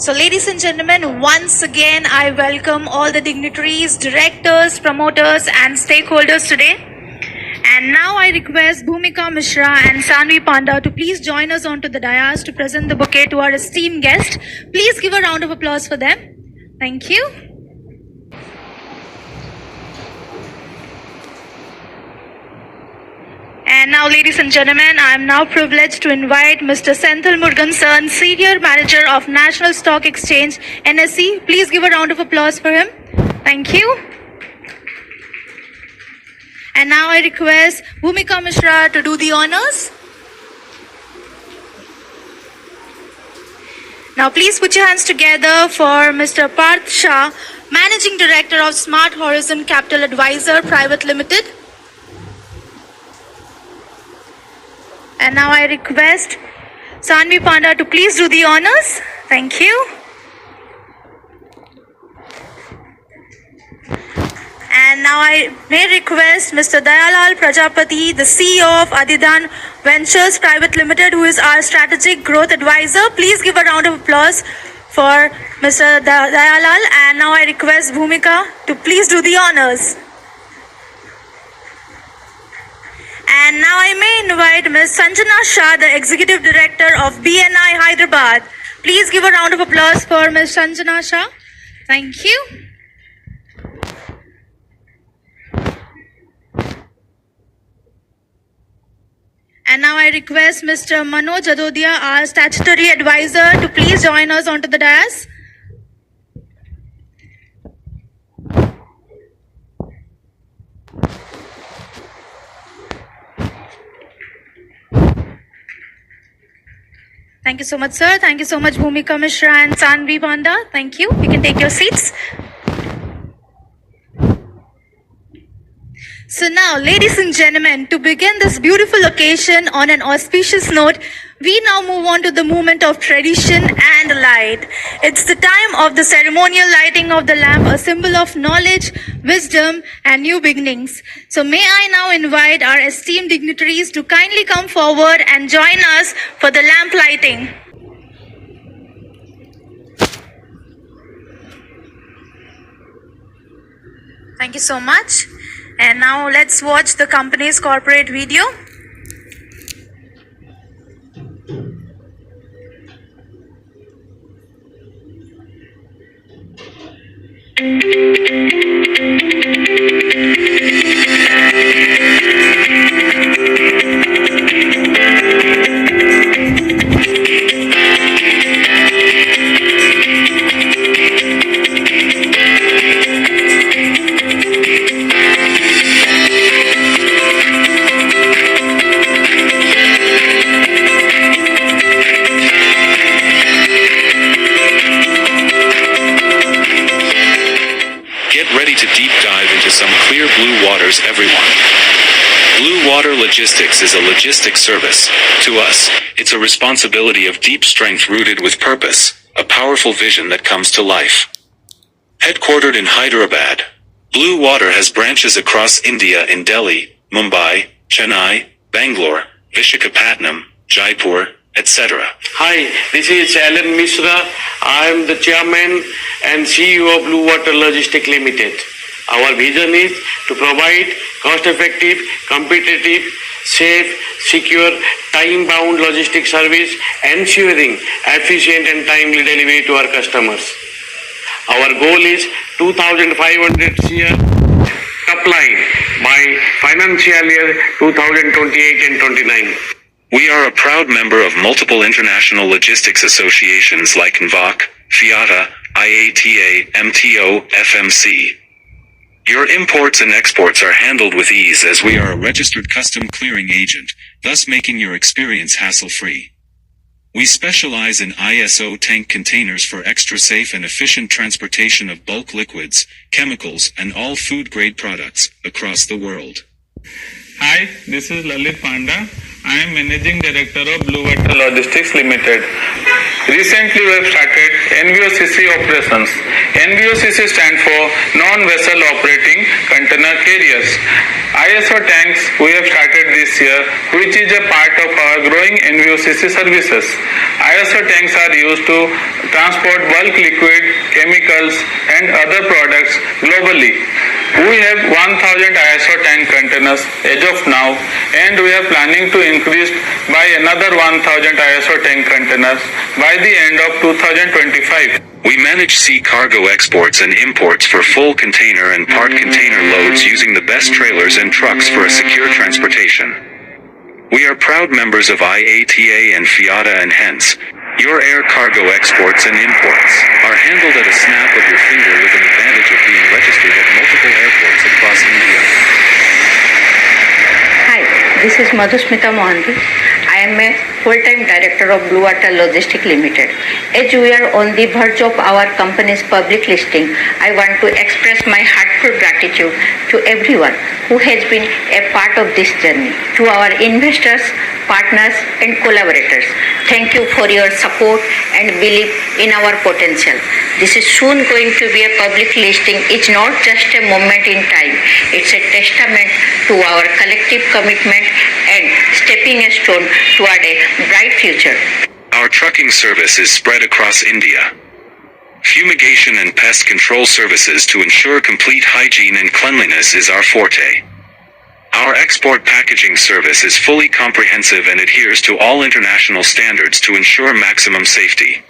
So, ladies and gentlemen, once again, I welcome all the dignitaries, directors, promoters, and stakeholders today. And now I request Bhumika Mishra and Sanvi Panda to please join us onto the dais to present the bouquet to our esteemed guest. Please give a round of applause for them. Thank you. And now, ladies and gentlemen, I am now privileged to invite Mr. Senthil Murugan, Senior Manager of National Stock Exchange, NSE. Please give a round of applause for him. Thank you. And now I request Bhumika Mishra to do the honors. Now please put your hands together for Mr. Parth Shah, Managing Director of Smart Horizon Capital Advisor Private Limited. And now I request Sanvi Panda to please do the honors. Thank you. And now I may request Mr. Dayalal Prajapati, the CEO of Adidan Ventures Private Limited, who is our Strategic Growth Advisor. Please give a round of applause for Mr. Dayalal. And now I request Bhumika to please do the honors. And now I may invite Ms. Sanjana Shah, the Executive Director of BNI Hyderabad. Please give a round of applause for Ms. Sanjana Shah. Thank you. And now I request Mr. Manoj Adodia, our Statutory Advisor, to please join us onto the dais. Thank you so much, sir. Thank you so much, Bhumika Mishra and Sanvi Panda. Thank you. You can take your seats. So now, ladies and gentlemen, to begin this beautiful occasion on an auspicious note, we now move on to the moment of tradition and light. It's the time of the ceremonial lighting of the lamp, a symbol of knowledge, wisdom, and new beginnings. So may I now invite our esteemed dignitaries to kindly come forward and join us for the lamp lighting. Thank you so much. And now let's watch the company's corporate video. Some clear blue waters, everyone. Blue Water Logistics is a logistics service. To us, it's a responsibility of deep strength rooted with purpose, a powerful vision that comes to life. Headquartered in Hyderabad, Blue Water has branches across India in Delhi, Mumbai, Chennai, Bangalore, Visakhapatnam, Jaipur, etc. Hi, this is Alan Mishra. I am the Chairman and CEO of Blue Water Logistics Limited. Our vision is to provide cost-effective, competitive, safe, secure, time-bound logistics service, ensuring efficient and timely delivery to our customers. Our goal is 2,500 crore top line by financial year 2028 and 29. We are a proud member of multiple international logistics associations like NVAC, FIATA, IATA, MTO, FMC. Your imports and exports are handled with ease as we are a registered custom clearing agent, thus making your experience hassle-free. We specialize in ISO tank containers for extra safe and efficient transportation of bulk liquids, chemicals, and all food-grade products across the world. Hi, this is Lalit Panda. I am Managing Director of Blue Water Logistics Limited. Recently, we have started NVOCC operations. NVOCC stands for Non-Vessel Operating Container Carriers. ISO tanks we have started this year, which is a part of our growth growing NVOCC services. ISO tanks are used to transport bulk liquid, chemicals, and other products globally. We have 1,000 ISO tank containers as of now, and we are planning to increase by another 1,000 ISO tank containers by the end of 2025. We manage sea cargo exports and imports for full container and part container loads using the best trailers and trucks for a secure transportation. We are proud members of IATA and FIATA, and hence, your air cargo exports and imports are handled at a snap of your finger with an advantage of being registered at multiple airports across India. Hi, this is Madhusmita Mohanty. I am a full-time director of Blue Water Logistics Limited. As we are on the verge of our company's public listing, I want to express my heartfelt gratitude to everyone who has been a part of this journey. To our investors, partners and collaborators, thank you for your support and belief in our potential. This is soon going to be a public listing. It's not just a moment in time. It's a testament to our collective commitment and stepping a stone toward a bright future. Our trucking service is spread across India. Fumigation and pest control services to ensure complete hygiene and cleanliness is our forte. Our export packaging service is fully comprehensive and adheres to all international standards to ensure maximum safety.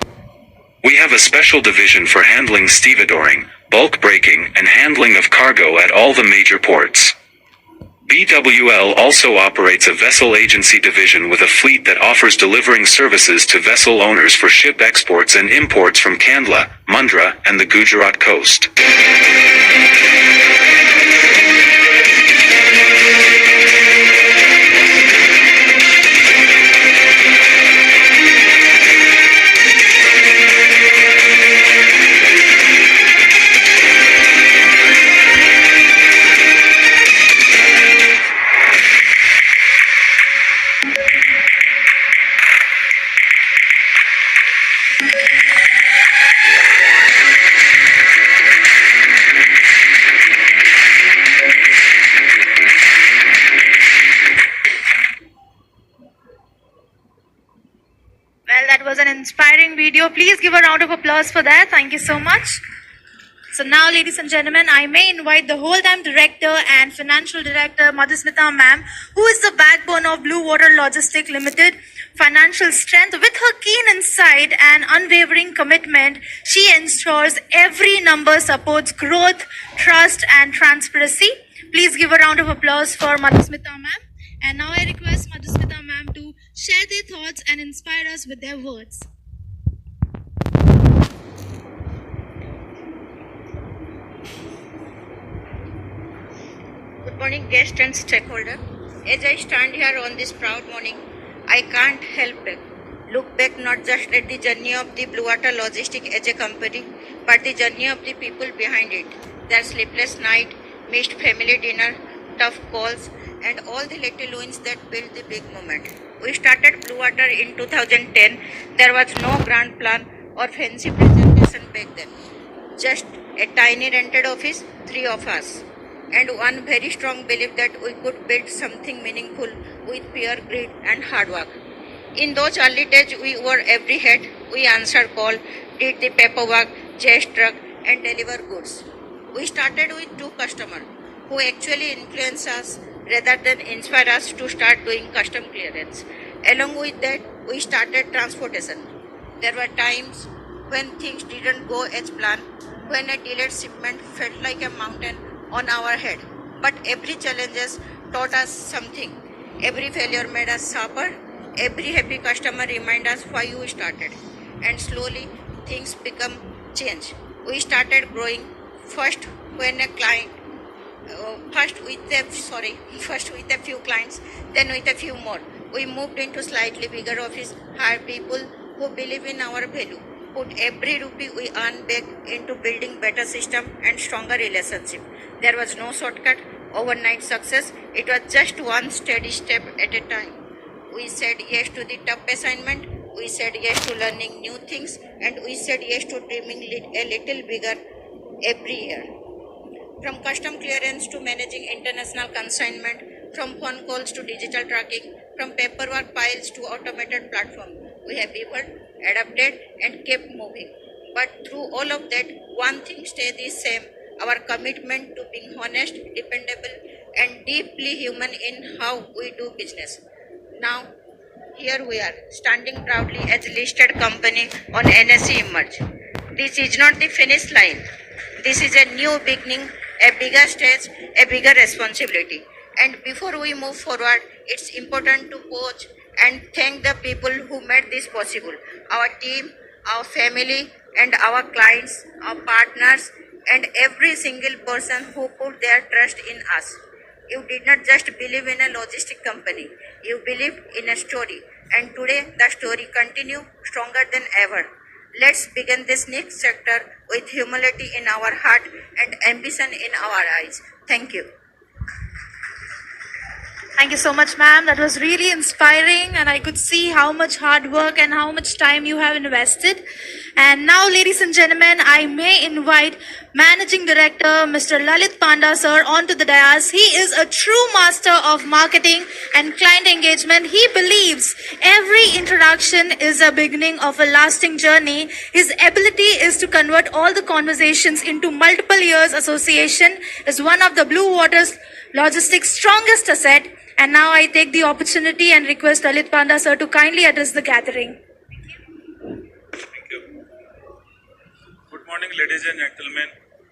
We have a special division for handling stevedoring, bulk breaking, and handling of cargo at all the major ports. BWL also operates a vessel agency division with a fleet that offers delivering services to vessel owners for ship exports and imports from Kandla, Mundra, and the Gujarat coast. Well, that was an inspiring video. Please give a round of applause for that. Thank you so much. So now, ladies and gentlemen, I may invite the whole-time director and financial director, Madhusmita ma'am, who is the backbone of Blue Water Logistics Limited. Financial strength, with her keen insight and unwavering commitment, she ensures every number supports growth, trust, and transparency. Please give a round of applause for Madhusmita ma'am. And now I request Madhusmita ma'am to share their thoughts and inspire us with their words. Good morning, guests and stakeholders. As I stand here on this proud morning, I can't help but look back not just at the journey of the Blue Water Logistics as a company, but the journey of the people behind it. Their sleepless night, missed family dinner, tough calls, and all the little wins that built the big moment. We started Blue Water in 2010. There was no grand plan or fancy presentation back then. Just a tiny rented office, 3 of us, and one very strong belief that we could build something meaningful with pure grit and hard work. In those early days, we wore every hat. We answered call, did the paperwork, chased truck, and deliver goods. We started with 2 customers who actually influenced us rather than inspire us to start doing custom clearance. Along with that, we started transportation. There were times when things didn't go as planned, when a delayed shipment felt like a mountain on our head. But every challenge taught us something. Every failure made us sharper. Every happy customer reminded us why we started. And slowly, things become change. We started growing first when a client first with a few clients, then with a few more. We moved into slightly bigger office, hired people who believe in our value, put every rupee we earn back into building better system and stronger relationship. There was no shortcut, overnight success. It was just one steady step at a time. We said yes to the tough assignment. We said yes to learning new things, and we said yes to dreaming a little bigger every year. From custom clearance to managing international consignment, from phone calls to digital tracking, from paperwork piles to automated platform. We have evolved, adapted, and kept moving. But through all of that, one thing stays the same: our commitment to being honest, dependable, and deeply human in how we do business. Now, here we are, standing proudly as a listed company on NSE Emerge. This is not the finish line. This is a new beginning, a bigger stage, a bigger responsibility. And before we move forward, it's important to pause and thank the people who made this possible. Our team, our family, and our clients, our partners, and every single person who put their trust in us. You did not just believe in a logistic company, you believed in a story. And today the story continues stronger than ever. Let's begin this next chapter with humility in our heart and ambition in our eyes. Thank you. Thank you so much, ma'am. That was really inspiring, and I could see how much hard work and how much time you have invested. And now, ladies and gentlemen, I may invite Managing Director Mr. Lalit Panda sir onto the dais. He is a true master of marketing and client engagement. He believes every introduction is a beginning of a lasting journey. His ability is to convert all the conversations into multiple years association is one of the Blue Water's Logistics' strongest asset. And now I take the opportunity and request Lalit Panda sir to kindly address the gathering. Thank you. Good morning, ladies and gentlemen.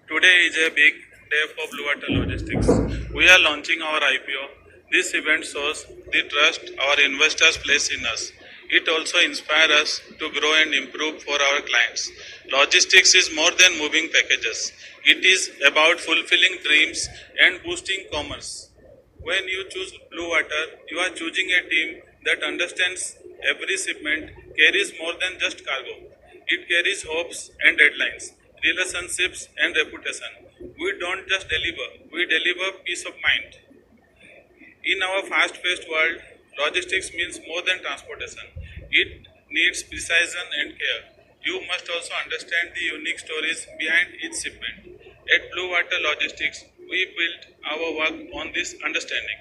Today is a big day for Blue Water Logistics. We are launching our IPO. This event shows the trust our investors place in us. It also inspires us to grow and improve for our clients. Logistics is more than moving packages. It is about fulfilling dreams and boosting commerce. When you choose Blue Water, you are choosing a team that understands every shipment carries more than just cargo. It carries hopes and deadlines, relationships and reputation. We don't just deliver, we deliver peace of mind. In our fast-paced world, logistics means more than transportation. It needs precision and care. You must also understand the unique stories behind each shipment. At Blue Water Logistics, we built our work on this understanding.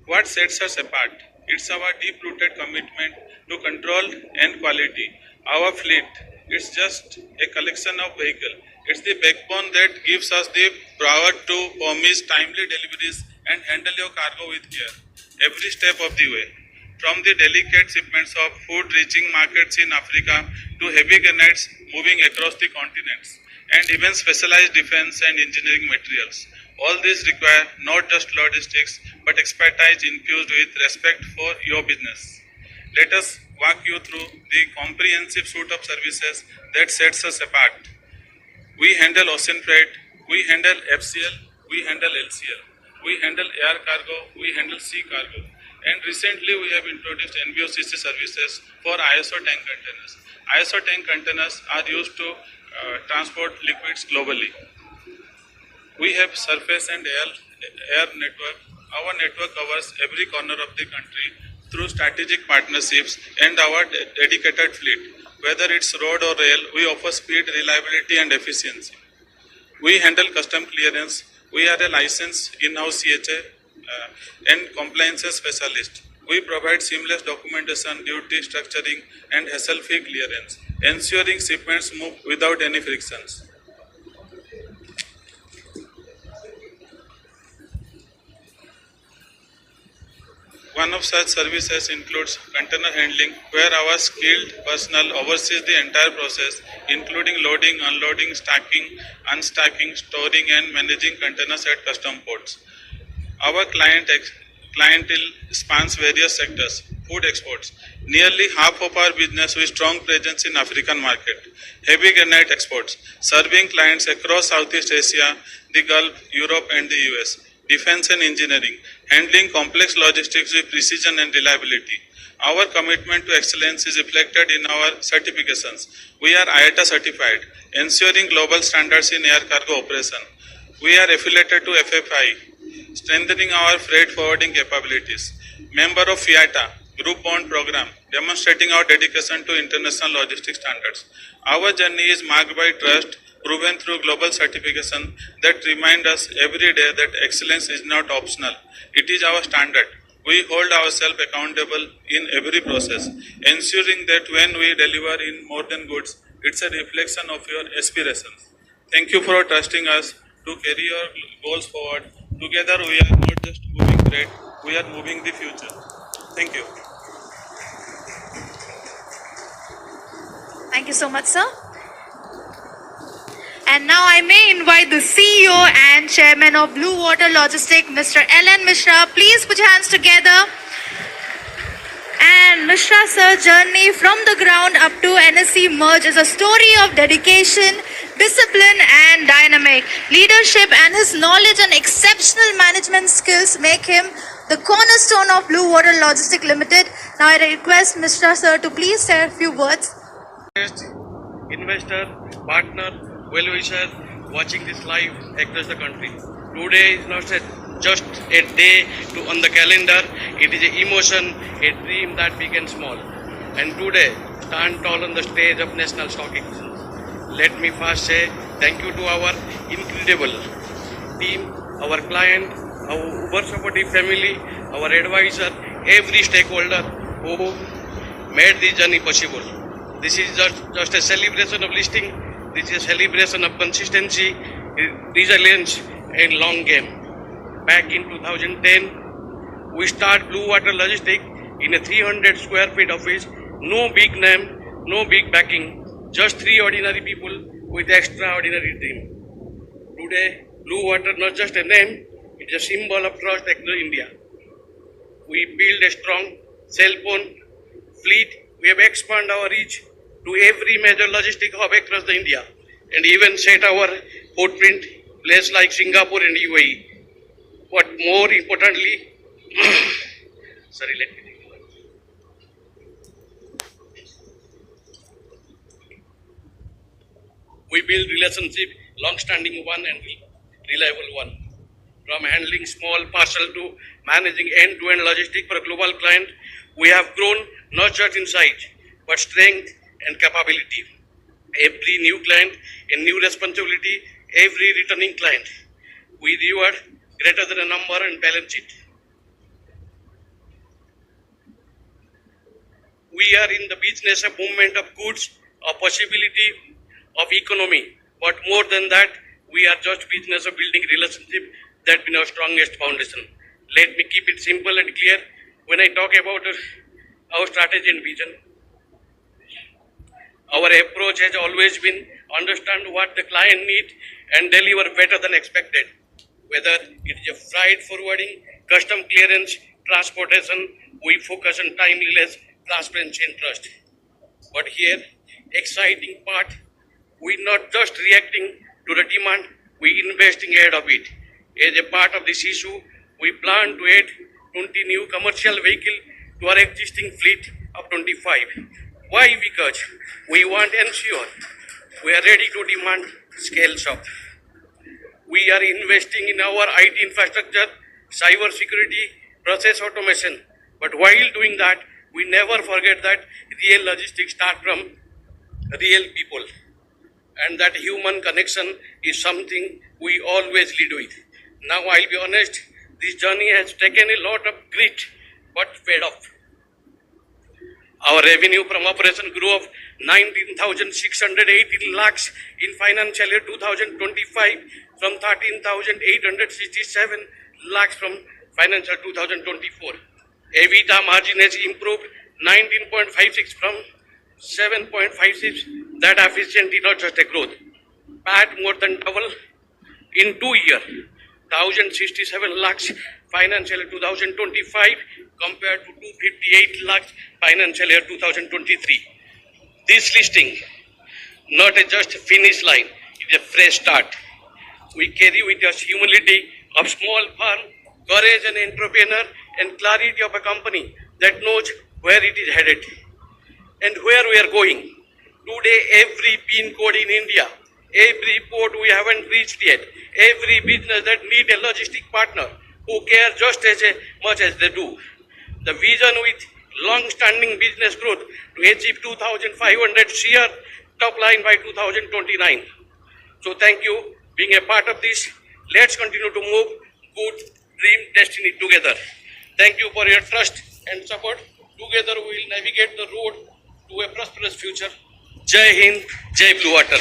What sets us apart? It's our deep-rooted commitment to control and quality. Our fleet, it's just a collection of vehicles. It's the backbone that gives us the power to promise timely deliveries and handle your cargo with care. Every step of the way. From the delicate shipments of food reaching markets in Africa to heavy granites moving across the continents, and even specialized defense and engineering materials. All these require not just logistics, but expertise infused with respect for your business. Let us walk you through the comprehensive suite of services that sets us apart. We handle ocean freight, we handle FCL, we handle LCL, we handle air cargo, we handle sea cargo. And recently we have introduced NVOCC services for ISO tank containers. ISO tank containers are used to transport liquids globally. We have surface and air network. Our network covers every corner of the country through strategic partnerships and our dedicated fleet. Whether it's road or rail, we offer speed, reliability and efficiency. We handle custom clearance. We are a licensed in-house CHA and compliance specialist. We provide seamless documentation, duty structuring and hassle-free clearance, ensuring shipments move without any frictions. One of such services includes container handling, where our skilled personnel oversees the entire process, including loading, unloading, stacking, unstacking, storing and managing containers at custom ports. Our clientele spans various sectors. Food exports. Nearly half of our business with strong presence in African market. Heavy granite exports, serving clients across Southeast Asia, the Gulf, Europe and the US. Defense and engineering, handling complex logistics with precision and reliability. Our commitment to excellence is reflected in our certifications. We are IATA certified, ensuring global standards in air cargo operation. We are affiliated to FFI, strengthening our freight forwarding capabilities. Member of FIATA, Group Bond Program, demonstrating our dedication to international logistics standards. Our journey is marked by trust, proven through global certification that remind us every day that excellence is not optional. It is our standard. We hold ourselves accountable in every process, ensuring that when we deliver in more than goods, it's a reflection of your aspirations. Thank you for trusting us to carry your goals forward. Together, we are not just moving freight, we are moving the future. Thank you. Thank you so much, sir. And now I may invite the CEO and Chairman of Blue Water Logistics, Mr. L.N. Mishra. Please put your hands together. And Mishra sir's journey from the ground up to NSC merge is a story of dedication, discipline and dynamic leadership, and his knowledge and exceptional management skills make him the cornerstone of Blue Water Logistics Limited. Now I request Mishra sir to please say a few words. Investor, partner, well-wisher watching this live across the country. Today is not just a day on the calendar, it is an emotion, a dream that began small. And today, stand tall on the stage of National Stock Exchange. Let me first say thank you to our incredible team, our client, our Uber supportive family, our advisor, every stakeholder who made this journey possible. This is just a celebration of listing. This is a celebration of consistency, resilience, and long game. Back in 2010, we start Blue Water Logistics in a 300 square feet office. No big name, no big backing. Just three ordinary people with extraordinary dream. Today, Blue Water not just a name, it's a symbol of trust across India. We build a strong cell phone fleet. We have expanded our reach to every major logistic hub across the India, and even set our footprint places like Singapore and UAE. But more importantly, sorry, let me take a look. We build relationship, long-standing one and reliable one. From handling small parcel to managing end-to-end logistics for a global client, we have grown not just in size, but strength and capability. Every new client, a new responsibility, every returning client, we reward greater than a number and balance it. We are in the business of movement of goods, of possibility, of economy. But more than that, we are just business of building relationship that been our strongest foundation. Let me keep it simple and clear when I talk about our strategy and vision. Our approach has always been understand what the client needs and deliver better than expected. Whether it is a freight forwarding, custom clearance, transportation, we focus on timeliness, transparency and trust. But here, exciting part, we not just reacting to the demand, we investing ahead of it. As a part of this issue, we plan to add 20 new commercial vehicles to our existing fleet of 25. Why? Because we want to ensure we are ready to demand scales up. We are investing in our IT infrastructure, cyber security, process automation. But while doing that, we never forget that real logistics start from real people. And that human connection is something we always lead with. Now I'll be honest, this journey has taken a lot of grit, but paid off. Our revenue from operation grew of 19,618 lakhs in financial year 2025 from 13,867 lakhs from financial 2024. EBITDA margin has improved 19.56 from 7.56. That efficiency not just a growth. PAT more than double in 2 years. 1,067 lakhs financial year 2025 compared to 258 lakhs financial year 2023. This listing, not just a finish line, it is a fresh start. We carry with us humility of small firm, courage and entrepreneur, and clarity of a company that knows where it is headed and where we are going. Today, every pin code in India, every port we haven't reached yet, every business that need a logistic partner who care just as much as they do. The vision with long-standing business growth to achieve 2,500 CR top line by 2029. So thank you being a part of this. Let's continue to move good dream destiny together. Thank you for your trust and support. Together we will navigate the road to a prosperous future. Jai Hind, Jai Blue Water.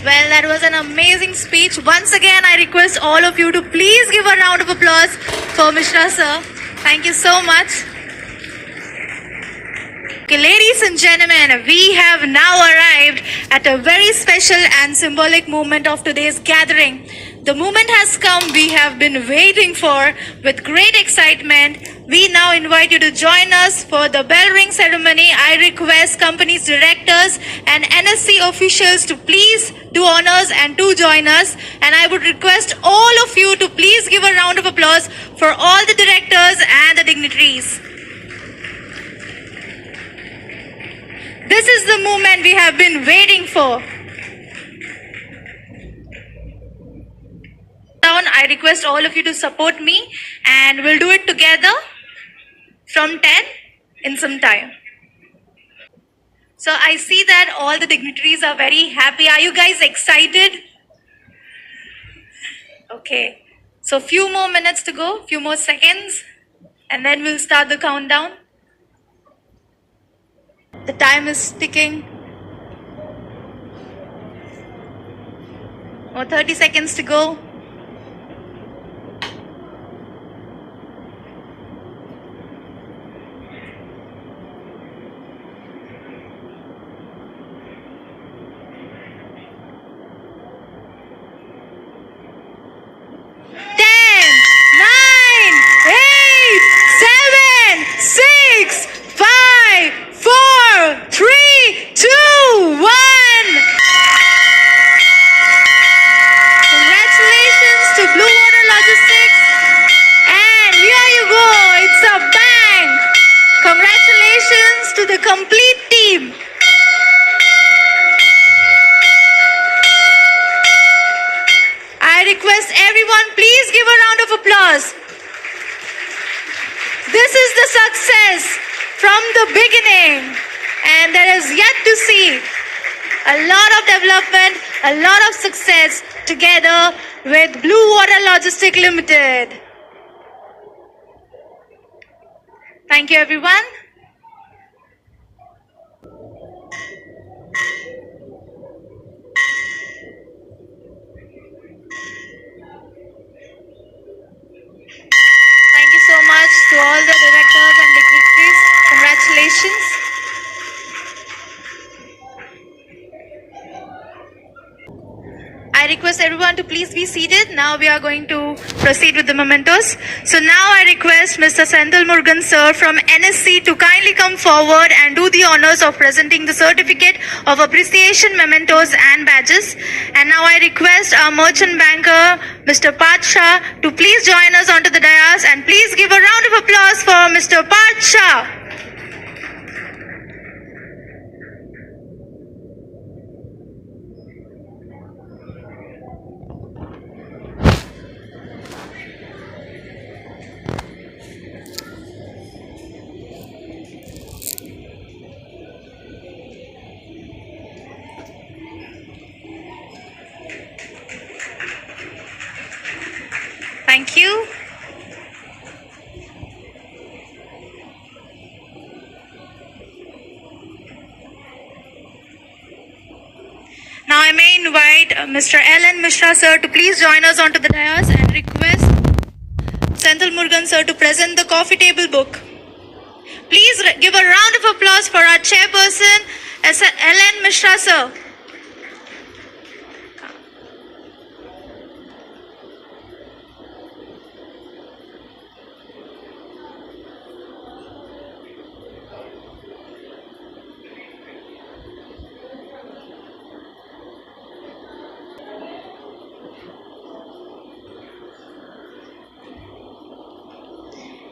Well, that was an amazing speech. Once again, I request all of you to please give a round of applause for Mishra sir. Thank you so much. Okay, ladies and gentlemen, we have now arrived at a very special and symbolic moment of today's gathering. The moment has come we have been waiting for with great excitement. We now invite you to join us for the bell ring ceremony. I request company's directors and NSC officials to please do honors and to join us. And I would request all of you to please give a round of applause for all the directors and the dignitaries. This is the moment we have been waiting for. I request all of you to support me and we'll do it together from 10 in some time. So I see that all the dignitaries are very happy. Are you guys excited? Okay. So few more minutes to go, few more seconds, and then we'll start the countdown. The time is ticking. More 30 seconds to go. This is the success from the beginning, and there is yet to see a lot of development, a lot of success together with Blue Water Logistics Limited. Thank you, everyone. Thank you so much to all the directors and dignitaries. Congratulations. I request everyone to please be seated. Now we are going to proceed with the mementos. So now I request Mr. Senthil Murugan sir from NSC to kindly come forward and do the honors of presenting the certificate of appreciation, mementos and badges. And now I request our merchant banker, Mr. Parth Shah, to please join us onto the dais, and please give a round of applause for Mr. Parth Shah. Thank you. Now I may invite Mr. L.N. Mishra sir to please join us onto the dais, and request Senthil Murugan sir to present the coffee table book. Please give a round of applause for our chairperson, L.N. Mishra sir.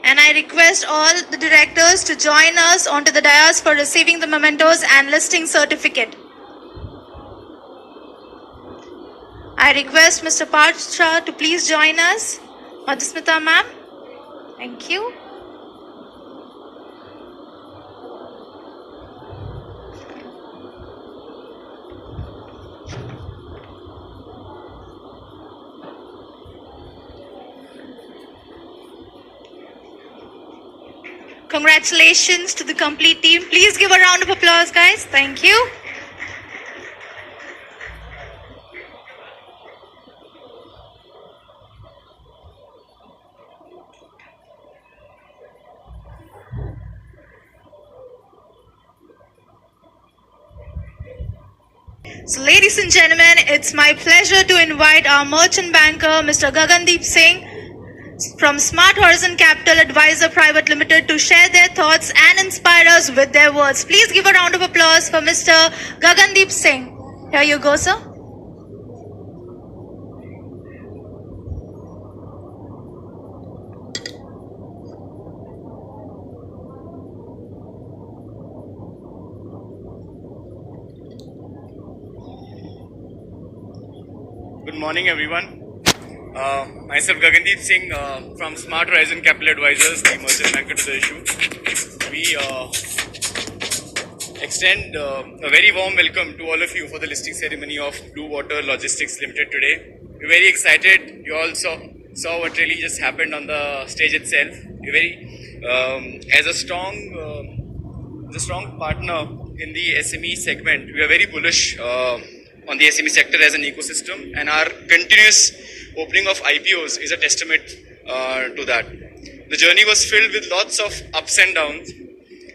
And I request all the directors to join us onto the dais for receiving the mementos and listing certificate. I request Mr. Parth Shah to please join us. Madhusmita ma'am. Thank you. Congratulations to the complete team. Please give a round of applause, guys. Thank you. So, ladies and gentlemen, it's my pleasure to invite our merchant banker, Mr. Gagandeep Singh, from Smart Horizon Capital Advisor Private Limited, to share their thoughts and inspire us with their words. Please give a round of applause for Mr. Gagandeep Singh. Here you go, sir. Good morning, everyone. Myself, Gagandeep Singh, from Smart Horizon Capital Advisors, the merchant banker to the issue. We extend a very warm welcome to all of you for the listing ceremony of Blue Water Logistics Limited today. We're very excited. You all saw what really just happened on the stage itself. We're very, as a strong partner in the SME segment, we are very bullish on the SME sector as an ecosystem, and our continuous opening of IPOs is a testament to that. The journey was filled with lots of ups and downs,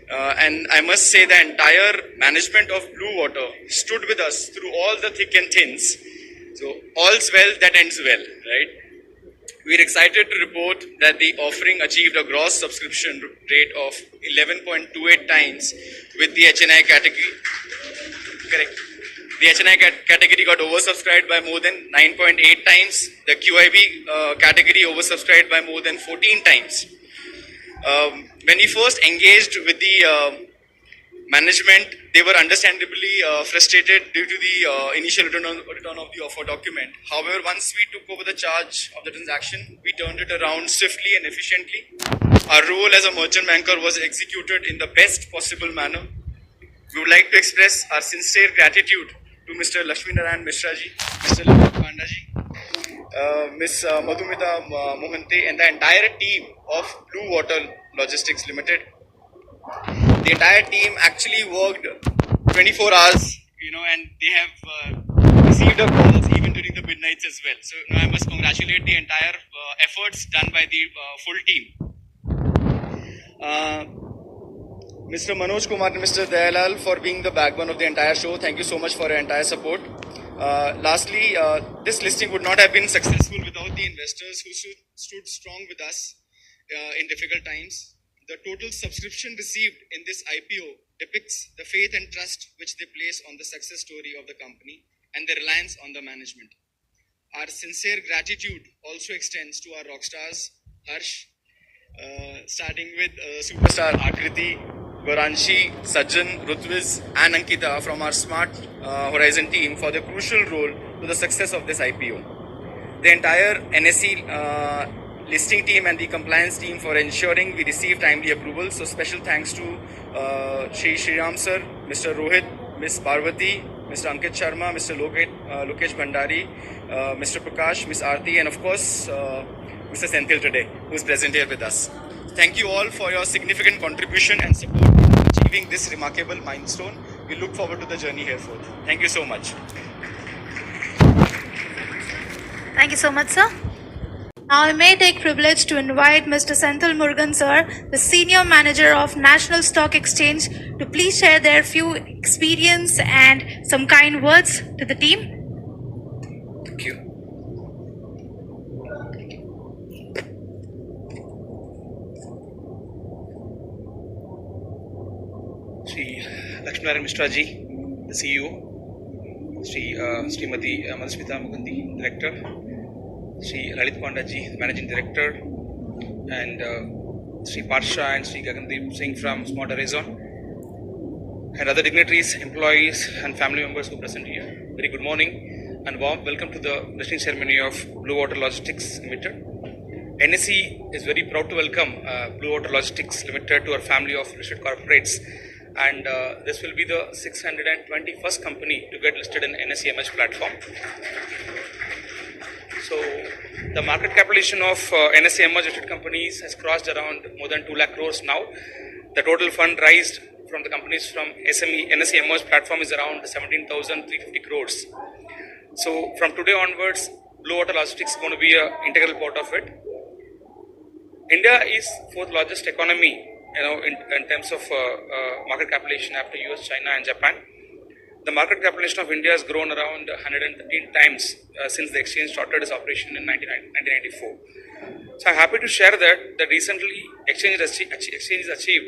and I must say the entire management of Blue Water stood with us through all the thick and thins. So all's well that ends well, right? We're excited to report that the offering achieved a gross subscription rate of 11.28 times with the HNI category. Correct. The HNI category got oversubscribed by more than 9.8 times. The QIB category oversubscribed by more than 14 times. When we first engaged with the management, they were understandably frustrated due to the initial return of the offer document. However, once we took over the charge of the transaction, we turned it around swiftly and efficiently. Our role as a merchant banker was executed in the best possible manner. We would like to express our sincere gratitude to Mr. Lakshminarayan Mishra ji, Mr. Lallit Panda ji, Ms. Madhumita Mohante, and the entire team of Blue Water Logistics Limited. The entire team actually worked 24 hours, and they have received our calls even during the midnights as well. So I must congratulate the entire efforts done by the full team. Mr. Manoj Kumar and Mr. Dayalal for being the backbone of the entire show. Thank you so much for your entire support. Lastly, this listing would not have been successful without the investors who stood strong with us in difficult times. The total subscription received in this IPO depicts the faith and trust which they place on the success story of the company and their reliance on the management. Our sincere gratitude also extends to our rock stars, Harsh, starting with superstar Akriti, Goranshi, Sajjan, Rutviz, and Ankita from our Smart Horizon team for their crucial role to the success of this IPO. The entire NSE listing team and the compliance team for ensuring we receive timely approval. So special thanks to Shriram sir, Mr. Rohit, Ms. Parvati, Mr. Ankit Sharma, Mr. Lokesh Bhandari, Mr. Prakash, Ms. Aarti, and of course Mr. Senthil today, who is present here with us. Thank you all for your significant contribution and support in achieving this remarkable milestone. We look forward to the journey henceforth. Thank you so much. Thank you so much, sir. Now I may take privilege to invite Mr. Senthil Murugan, sir, the Senior Manager of National Stock Exchange, to please share their few experience and some kind words to the team. Thank you. Shri Lakshminarayan Mishra ji, the CEO, Srimati Madhusmita Mukandi, Director, Shri Lallit Panda ji, the Managing Director, and Shri Parsha and Shri Gagandeep Singh from Smart Horizon, and other dignitaries, employees, and family members who are present here. Very good morning and warm welcome to the listing ceremony of Blue Water Logistics Limited. NSE is very proud to welcome Blue Water Logistics Limited to our family of listed corporates. And this will be the 621st company to get listed in NSE MH platform. So the market capitalization of NSE emerged listed companies has crossed around more than 2 lakh crores now. The total fund raised from the companies from NSE emerged platform is around 17,350 crores. So from today onwards, Blue Water Logistics is going to be an integral part of it. India is fourth largest economy, in terms of market capitalization after US, China, and Japan. The market capitalization of India has grown around 113 times since the exchange started its operation in 1994. So I'm happy to share that recently exchange has achieved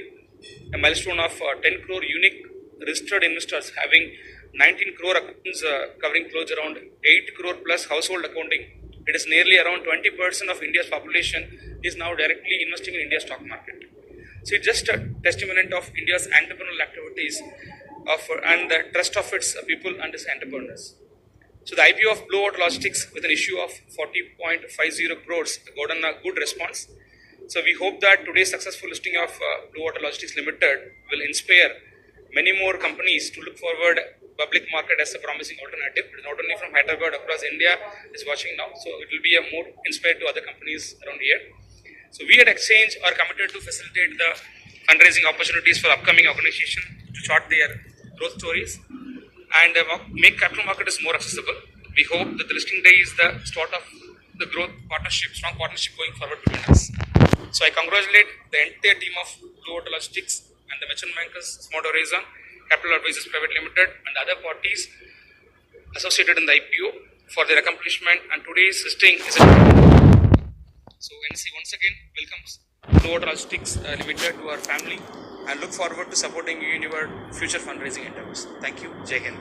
a milestone of 10 crore unique registered investors, having 19 crore accounts covering close around 8 crore plus household accounting. It is nearly around 20% of India's population is now directly investing in India's stock market. So it's just a testimony of India's entrepreneurial activities and the trust of its people and its entrepreneurs. So the IPO of Blue Water Logistics with an issue of 40.50 crores got a good response. So we hope that today's successful listing of Blue Water Logistics Limited will inspire many more companies to look forward public market as a promising alternative. Not only from Hyderabad, across India is watching now. So it will be a more inspired to other companies around here. So we at Exchange are committed to facilitate the fundraising opportunities for upcoming organizations to chart their growth stories and make capital markets more accessible. We hope that the listing day is the start of the growth partnership, strong partnership going forward between us. So I congratulate the entire team of Blue Water Logistics and the Merchant Bankers, Smart Horizon, Capital Advisors Private Limited, and other parties associated in the IPO for their accomplishment. And today's listing is so NSE once again welcomes Blue Water Logistics Limited to our family and look forward to supporting you in your future fundraising endeavors. Thank you. Jai Hind.